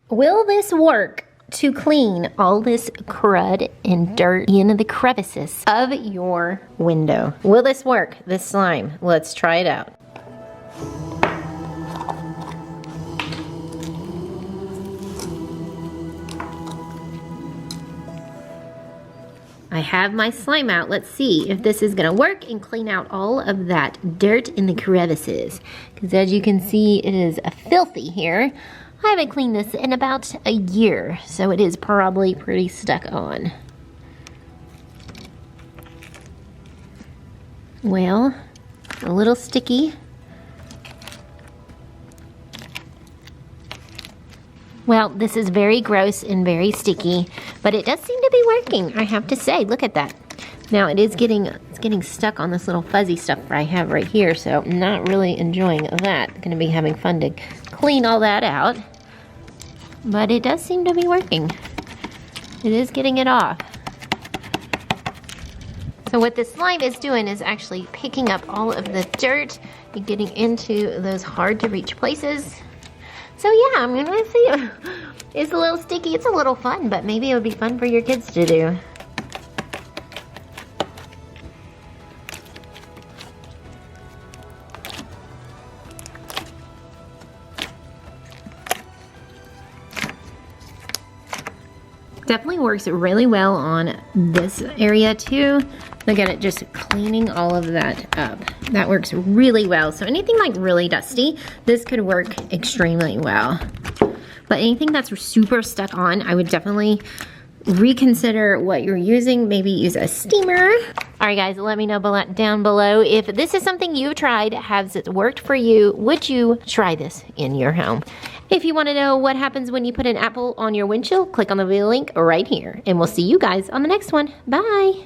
Will this work to clean all this crud and dirt in the crevices of your window? Will this work, this slime? Let's try it out. I have my slime out. Let's see if this is gonna work and clean out all of that dirt in the crevices. Because as you can see, it is filthy here. I haven't cleaned this in about a year, so it is probably pretty stuck on. Well, a little sticky. Well, this is very gross and very sticky, but it does seem to be working, I have to say. Look at that. Now it's getting stuck on this little fuzzy stuff I have right here, so I'm not really enjoying that. Gonna be having fun to clean all that out. But it does seem to be working. It is getting it off. So what this slime is doing is actually picking up all of the dirt and getting into those hard to reach places. So yeah, I'm gonna see. It's a little sticky, it's a little fun, but maybe it would be fun for your kids to do. Definitely works really well on this area too. Look at it just cleaning all of that up. That works really well. So anything like really dusty, this could work extremely well. But anything that's super stuck on, I would definitely reconsider what you're using. Maybe use a steamer. All right guys, let me know down below if this is something you've tried. Has it worked for you? Would you try this in your home? If you want to know what happens when you put an apple on your windshield, click on the video link right here. And we'll see you guys on the next one. Bye.